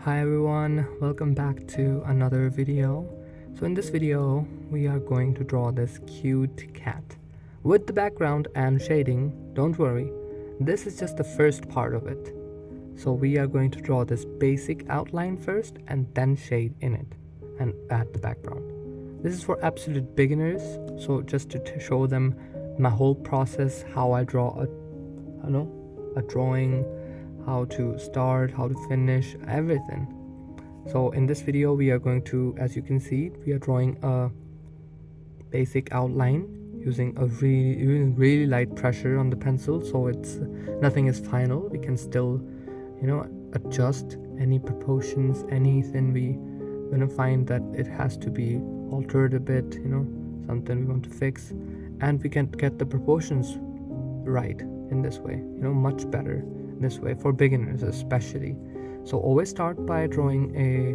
Hi everyone, welcome back to another video. So in this video we are going to draw this cute cat with the background and shading. Don't worry, this is just the first part of it. So we are going to draw this basic outline first and then shade in it and add the background. This is for absolute beginners, so just to show them my whole process, how I draw a drawing, how to start, how to finish, everything. So in this video we are going to, as you can see, we are drawing a basic outline using really light pressure on the pencil, so it's nothing is final. We can still adjust any proportions, anything we find that it has to be altered a bit, something we want to fix, and we can get the proportions right in this way, much better this way for beginners especially. So always start by drawing a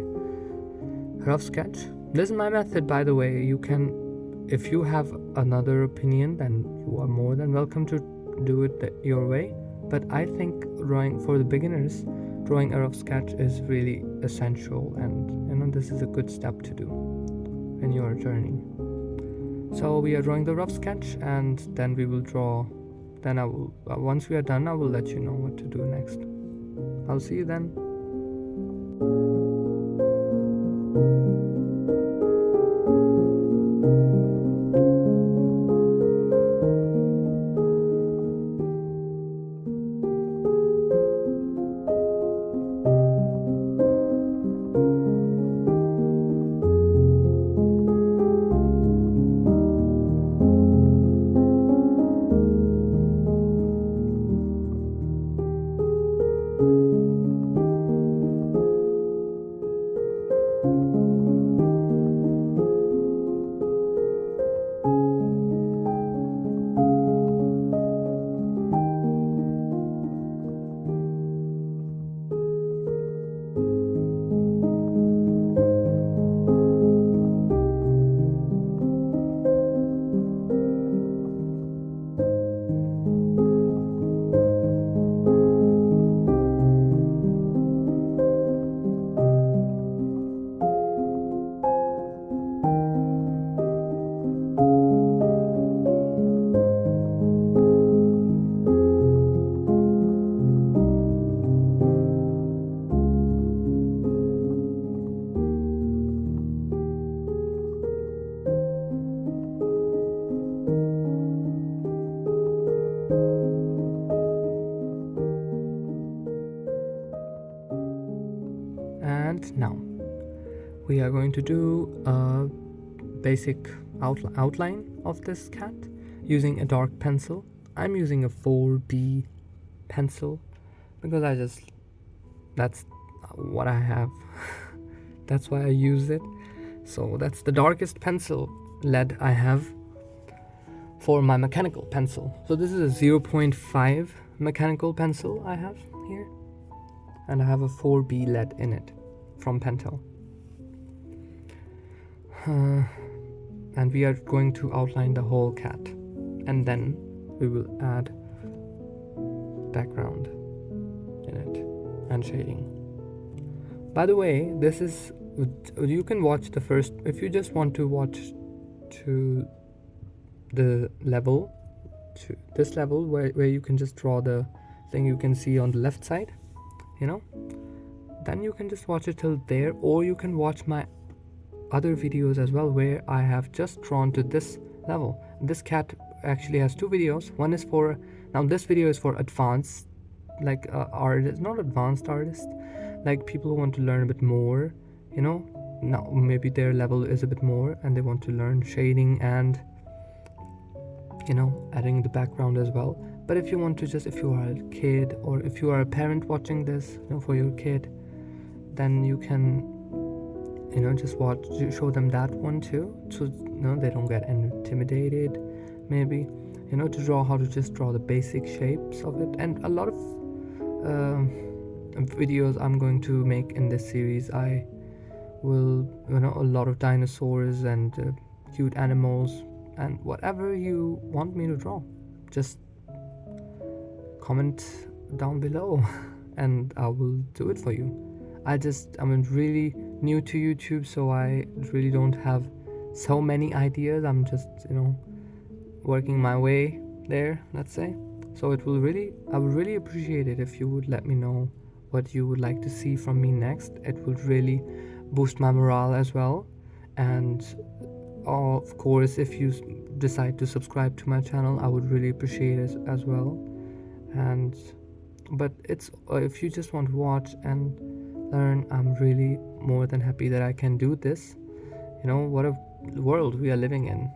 rough sketch. This is my method, by the way. You can, if you have another opinion, then you are more than welcome to do it your way, but I think drawing for the beginners, drawing a rough sketch is really essential, and this is a good step to do in your journey. So we are drawing the rough sketch, and then we will draw. Then I will, once we are done, I will let you know what to do next. I'll see you then. And now we are going to do a basic outline of this cat using a dark pencil. I'm using a 4B pencil because that's what I have. That's why I use it. So that's the darkest pencil lead I have for my mechanical pencil. So this is a 0.5 mechanical pencil I have here, and I have a 4B lead in it from Pentel. And we are going to outline the whole cat, and then we will add background in it and shading. By the way, this is, you can watch the first, if you just want to watch to the level, to this level where you can just draw the thing you can see on the left side, then you can just watch it till there, or you can watch my other videos as well where I have just drawn to this level. This cat actually has two videos. One is for, now this video is for advanced, like artists, not advanced artists, like people who want to learn a bit more, now maybe their level is a bit more and they want to learn shading and adding the background as well. But if you want to just, if you are a kid or if you are a parent watching this, for your kid, then you can just show them that one too, so they don't get intimidated, maybe, to draw, how to just draw the basic shapes of it. And a lot of videos I'm going to make in this series, I will, a lot of dinosaurs and cute animals and whatever you want me to draw. Just comment down below and I will do it for you. I'm really new to YouTube, so I really don't have so many ideas. I'm just, working my way there, let's say. So I would really appreciate it if you would let me know what you would like to see from me next. It would really boost my morale as well. And of course, if you decide to subscribe to my channel, I would really appreciate it as well. And but it's if you just want to watch and learn, I'm really more than happy that I can do this. What a world we are living in.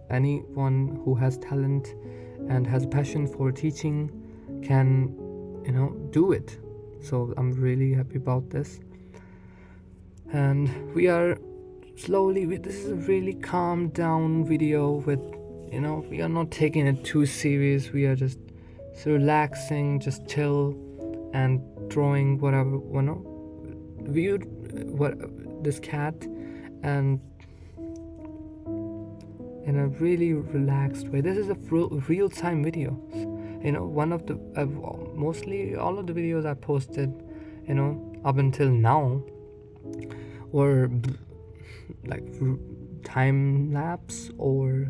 Anyone who has talent and has a passion for teaching can, do it. So I'm really happy about this. And we are this is a really calm down video with, we are not taking it too serious. We are just relaxing, just chill, and drawing whatever, this cat, and in a really relaxed way. This is a real-time video. One of the mostly all of the videos I posted, up until now, were like time lapse, or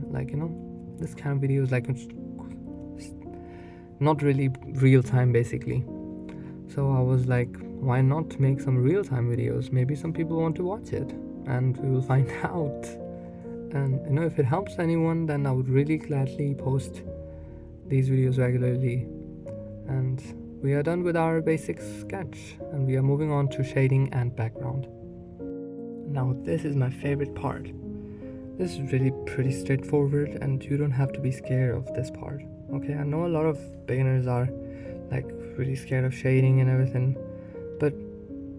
this kind of videos, like not really real time basically. So I was like, why not make some real time videos? Maybe some people want to watch it, and we will find out. And if it helps anyone, then I would really gladly post these videos regularly. And we are done with our basic sketch, and we are moving on to shading and background. Now this is my favorite part. This is really pretty straightforward, and you don't have to be scared of this part. Okay, I know a lot of beginners are like really scared of shading and everything, but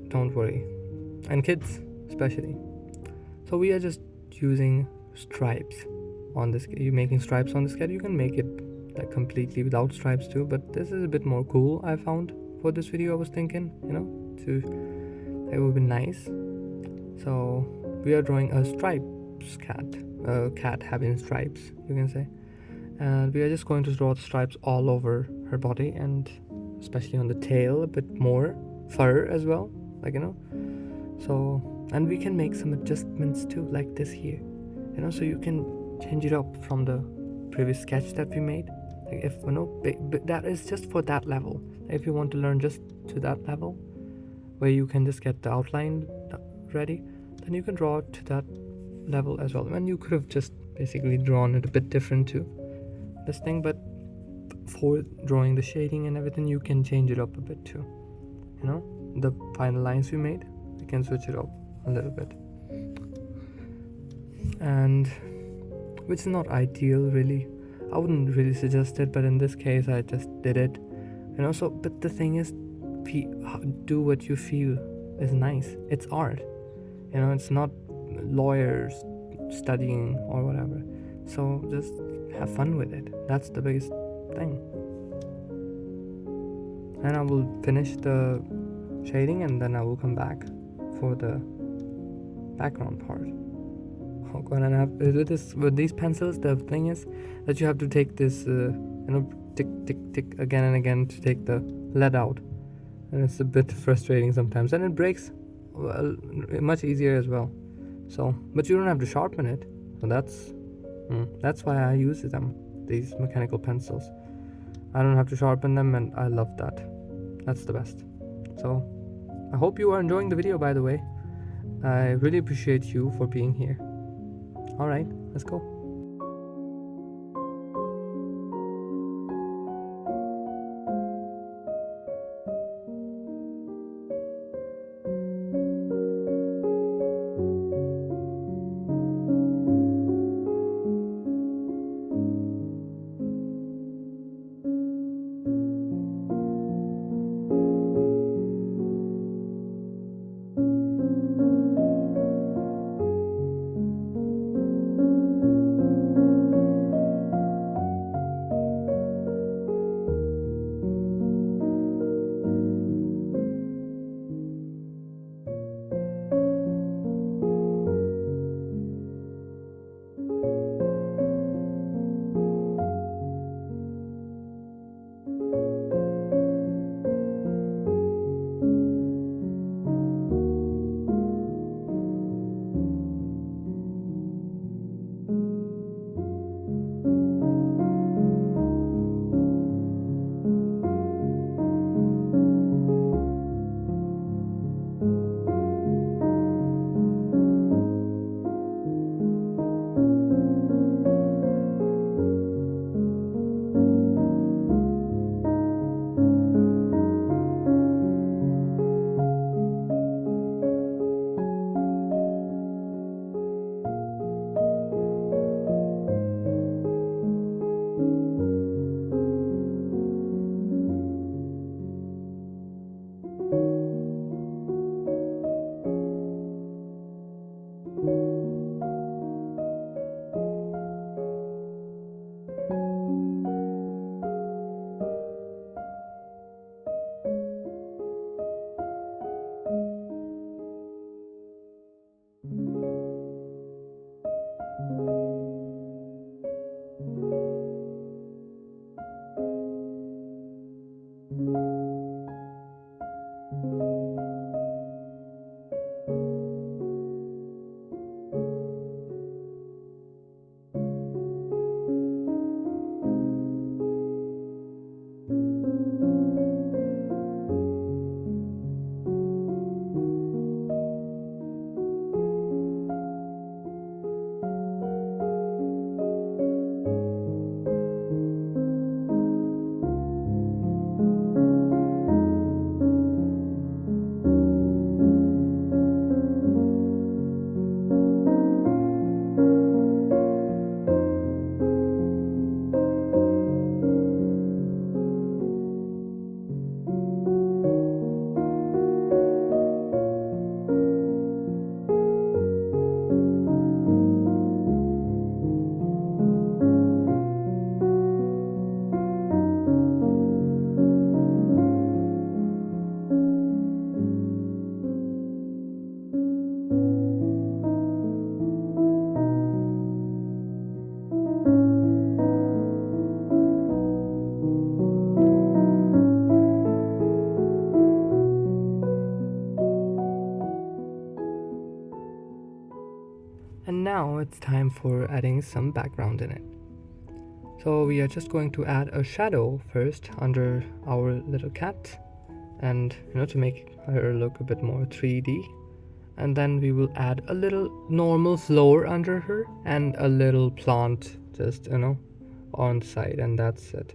don't worry. And kids especially. So we are just using stripes on this. You're making stripes on this cat. You can make it like completely without stripes too, but this is a bit more cool, I found, for this video. I was thinking, it would be nice. So we are drawing a stripes cat, a cat having stripes, you can say. And we are just going to draw the stripes all over her body, and especially on the tail, a bit more fur as well, so. And we can make some adjustments too, like this here, so you can change it up from the previous sketch that we made. Like if that is just for that level. If you want to learn just to that level, where you can just get the outline ready, then you can draw it to that level as well. And you could have just basically drawn it a bit different too, this thing, but for drawing the shading and everything, you can change it up a bit too. The final lines we made, we can switch it up a little bit, and which is not ideal really. I wouldn't really suggest it, but in this case I just did it, so. But the thing is, do what you feel is nice. It's art, it's not lawyers studying or whatever. So just have fun with it. That's the biggest thing. And I will finish the shading, and then I will come back for the background part. Oh god, and I have with these pencils, the thing is that you have to take this tick tick tick again and again to take the lead out, and it's a bit frustrating sometimes, and it breaks much easier as well. So, but you don't have to sharpen it, so that's why I use these mechanical pencils. I don't have to sharpen them, and I love that. That's the best. So I hope you are enjoying the video, by the way. I really appreciate you for being here. Alright, let's go. now it's time for adding some background in it. So we are just going to add a shadow first under our little cat, and to make her look a bit more 3D. And then we will add a little normal floor under her and a little plant just on the side, and that's it.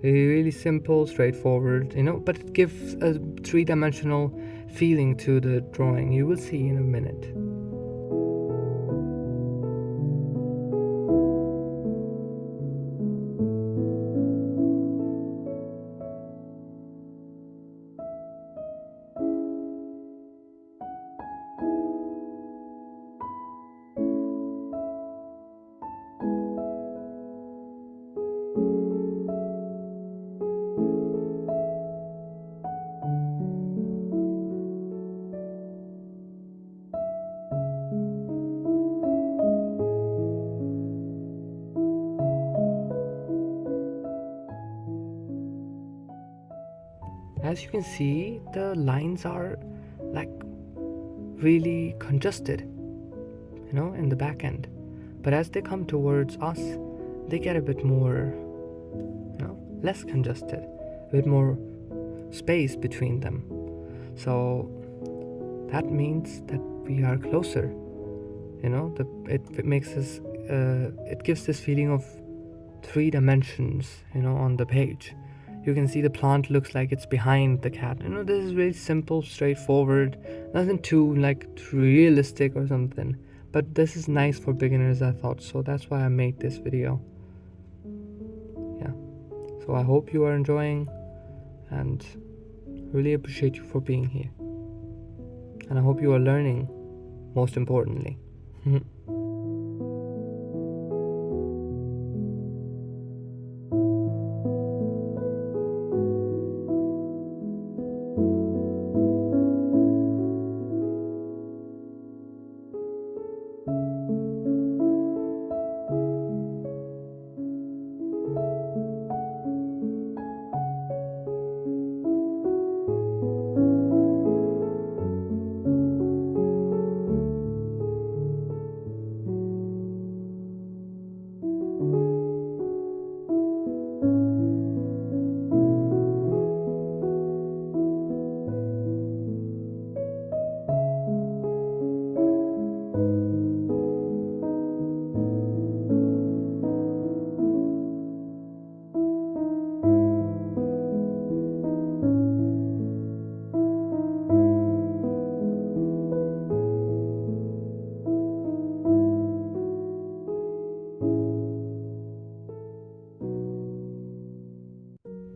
Really simple, straightforward, but it gives a three-dimensional feeling to the drawing. You will see in a minute. As you can see, the lines are like really congested, in the back end. But as they come towards us, they get a bit more, less congested, a bit more space between them. So that means that we are closer. It makes us, it gives this feeling of 3 dimensions, on the page. You can see the plant looks like it's behind the cat. This is really simple, straightforward, nothing too realistic or something. But this is nice for beginners, I thought, so that's why I made this video. Yeah, so I hope you are enjoying, and really appreciate you for being here. And I hope you are learning, most importantly.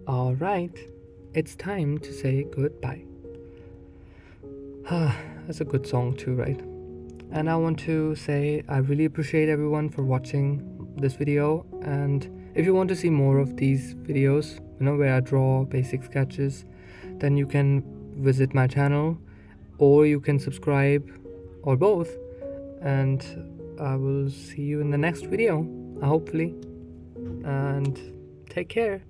Alright, it's time to say goodbye. That's a good song too, right? And I want to say I really appreciate everyone for watching this video, and if you want to see more of these videos, where I draw basic sketches, then you can visit my channel, or you can subscribe, or both, and I will see you in the next video, hopefully, and take care.